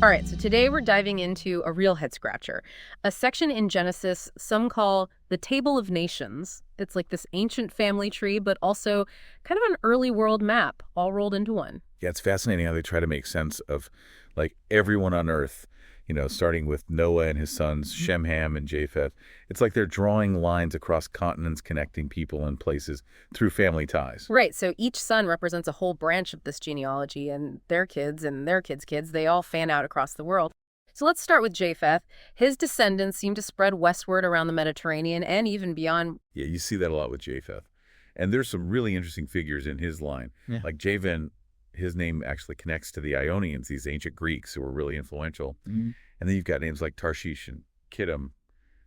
All right, so today we're diving into a real head-scratcher, a section in Genesis some call the Table of Nations. It's like this ancient family tree, but also kind of an early world map, all rolled into one. Yeah, it's fascinating how they try to make sense of, like, everyone on Earth, starting with Noah and his sons, Shem, Ham, and Japheth. It's like they're drawing lines across continents connecting people and places through family ties. Right, so each son represents a whole branch of this genealogy, and their kids' kids, they all fan out across the world. So let's start with Japheth. His descendants seem to spread westward around the Mediterranean and even beyond. Yeah, you see that a lot with Japheth. And there's some really interesting figures in his line. Yeah. Like Javan, his name actually connects to the Ionians, these ancient Greeks who were really influential. Mm-hmm. And then you've got names like Tarshish and Kittim,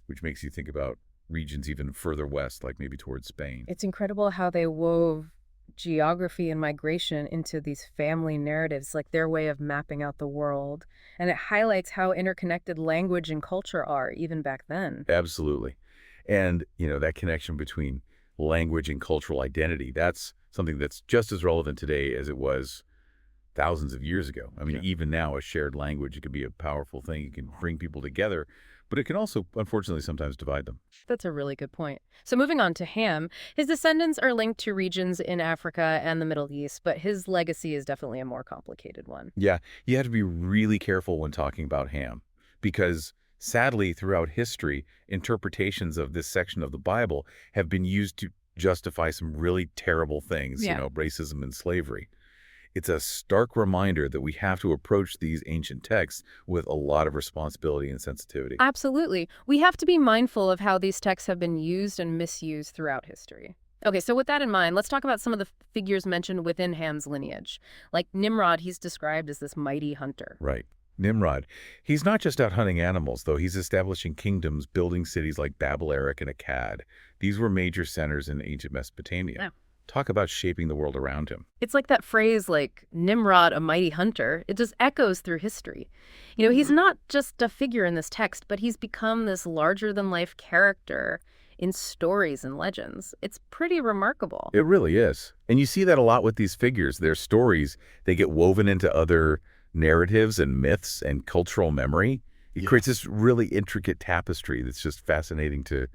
which makes you think about regions even further west, like maybe towards Spain. It's incredible how they wove geography and migration into these family narratives, like their way of mapping out the world. And it highlights how interconnected language and culture are, even back then. Absolutely. And, that connection between language and cultural identity, that's something that's just as relevant today as it was thousands of years ago. I mean, even now, a shared language, it can be a powerful thing. It can bring people together, but it can also, unfortunately, sometimes divide them. That's a really good point. So moving on to Ham, his descendants are linked to regions in Africa and the Middle East, but his legacy is definitely a more complicated one. Yeah, you have to be really careful when talking about Ham, because sadly, throughout history, interpretations of this section of the Bible have been used to justify some really terrible things, racism and slavery. It's a stark reminder that we have to approach these ancient texts with a lot of responsibility and sensitivity. Absolutely. We have to be mindful of how these texts have been used and misused throughout history. Okay, so with that in mind, let's talk about some of the figures mentioned within Ham's lineage. Like Nimrod, he's described as this mighty hunter. Right. Nimrod. He's not just out hunting animals, though. He's establishing kingdoms, building cities like Babel, Erech, and Akkad. These were major centers in ancient Mesopotamia. Yeah. Talk about shaping the world around him. It's like that phrase, like, Nimrod, a mighty hunter. It just echoes through history. He's not just a figure in this text, but he's become this larger-than-life character in stories and legends. It's pretty remarkable. It really is. And you see that a lot with these figures. Their stories, they get woven into other narratives and myths and cultural memory. It creates this really intricate tapestry that's just fascinating to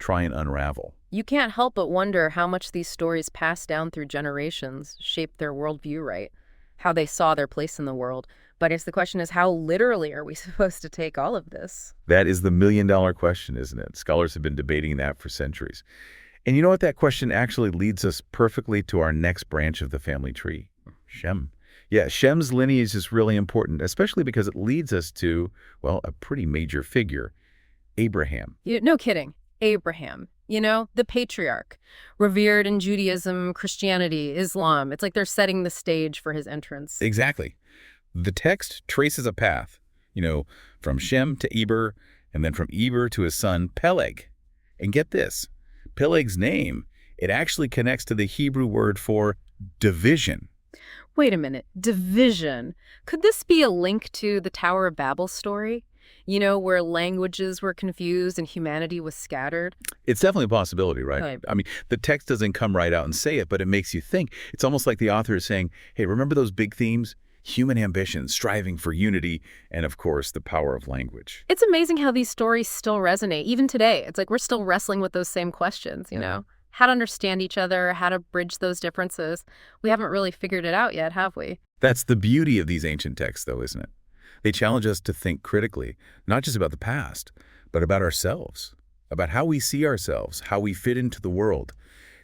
try and unravel. You can't help but wonder how much these stories passed down through generations shaped their worldview, right? How they saw their place in the world. But I guess the question is, how literally are we supposed to take all of this? That is the million-dollar question, isn't it? Scholars have been debating that for centuries. And you know what? That question actually leads us perfectly to our next branch of the family tree, Shem. Yeah, Shem's lineage is really important, especially because it leads us to, well, a pretty major figure, Abraham. No kidding. Abraham, the patriarch, revered in Judaism, Christianity, Islam. It's like they're setting the stage for his entrance. Exactly. The text traces a path, from Shem to Eber, and then from Eber to his son Peleg. And get this, Peleg's name, it actually connects to the Hebrew word for division. Wait a minute, division. Could this be a link to the Tower of Babel story? Where languages were confused and humanity was scattered? It's definitely a possibility, right? Right. I mean, the text doesn't come right out and say it, but it makes you think. It's almost like the author is saying, hey, remember those big themes? Human ambition, striving for unity, and of course, the power of language. It's amazing how these stories still resonate, even today. It's like we're still wrestling with those same questions, you know? How to understand each other, how to bridge those differences. We haven't really figured it out yet, have we? That's the beauty of these ancient texts, though, isn't it? They challenge us to think critically, not just about the past, but about ourselves, about how we see ourselves, how we fit into the world.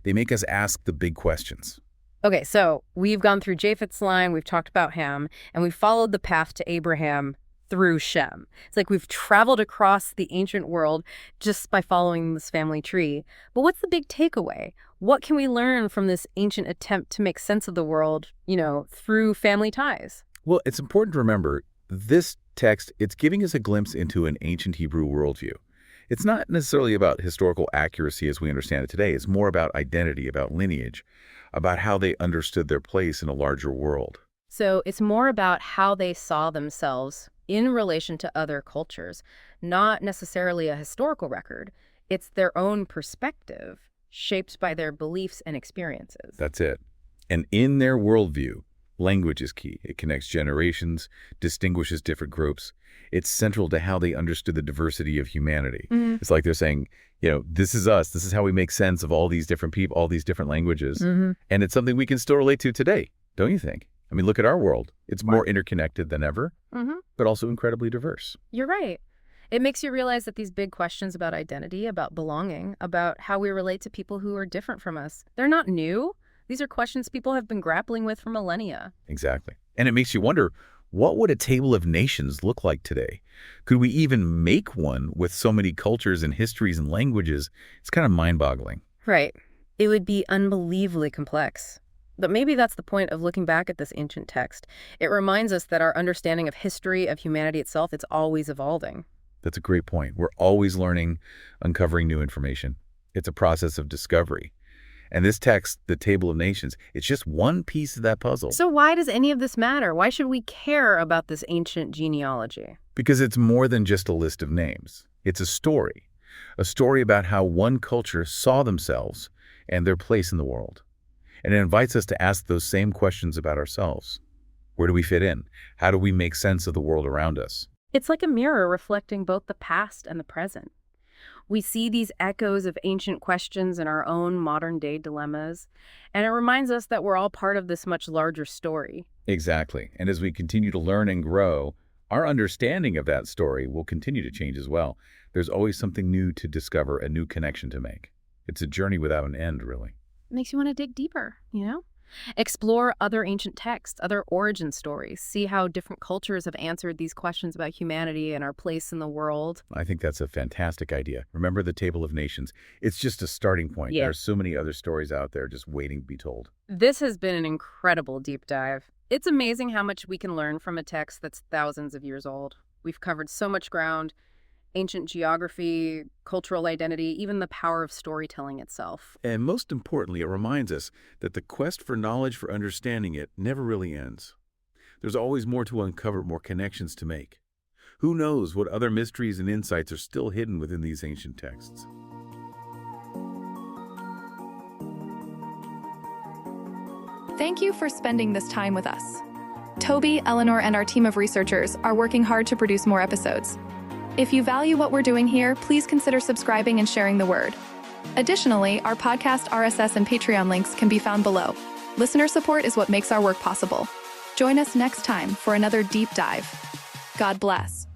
They make us ask the big questions. Okay, so we've gone through Japheth's line, we've talked about Ham, and we've followed the path to Abraham through Shem. It's like we've traveled across the ancient world just by following this family tree. But what's the big takeaway? What can we learn from this ancient attempt to make sense of the world, through family ties? Well, it's important to remember this text, it's giving us a glimpse into an ancient Hebrew worldview. It's not necessarily about historical accuracy as we understand it today. It's more about identity, about lineage, about how they understood their place in a larger world. So it's more about how they saw themselves in relation to other cultures, not necessarily a historical record. It's their own perspective, shaped by their beliefs and experiences. That's it. And in their worldview, Language is key. It connects generations, distinguishes different groups. It's central to how they understood the diversity of humanity. It's like they're saying, this is us. This is how we make sense of all these different people, all these different languages. And it's something we can still relate to today, don't you think? I mean, look at our world. It's more interconnected than ever, but also incredibly diverse. You're right. It makes you realize that these big questions about identity, about belonging, about how we relate to people who are different from us, they're not new. These are questions people have been grappling with for millennia. Exactly. And it makes you wonder, what would a table of nations look like today? Could we even make one with so many cultures and histories and languages? It's kind of mind-boggling. Right. It would be unbelievably complex. But maybe that's the point of looking back at this ancient text. It reminds us that our understanding of history, of humanity itself, it's always evolving. That's a great point. We're always learning, uncovering new information. It's a process of discovery. And this text, the Table of Nations, it's just one piece of that puzzle. So why does any of this matter? Why should we care about this ancient genealogy? Because it's more than just a list of names. It's a story about how one culture saw themselves and their place in the world. And it invites us to ask those same questions about ourselves. Where do we fit in? How do we make sense of the world around us? It's like a mirror reflecting both the past and the present. We see these echoes of ancient questions in our own modern-day dilemmas, and it reminds us that we're all part of this much larger story. Exactly. And as we continue to learn and grow, our understanding of that story will continue to change as well. There's always something new to discover, a new connection to make. It's a journey without an end, really. It makes you want to dig deeper, Explore other ancient texts, other origin stories, see how different cultures have answered these questions about humanity and our place in the world. I think that's a fantastic idea. Remember the Table of Nations. It's just a starting point. Yeah. There are so many other stories out there just waiting to be told. This has been an incredible deep dive. It's amazing how much we can learn from a text that's thousands of years old. We've covered so much ground. Ancient geography, cultural identity, even the power of storytelling itself. And most importantly, it reminds us that the quest for knowledge, for understanding it, never really ends. There's always more to uncover, more connections to make. Who knows what other mysteries and insights are still hidden within these ancient texts? Thank you for spending this time with us. Toby, Eleanor, and our team of researchers are working hard to produce more episodes. If you value what we're doing here, please consider subscribing and sharing the word. Additionally, our podcast, RSS, and Patreon links can be found below. Listener support is what makes our work possible. Join us next time for another deep dive. God bless.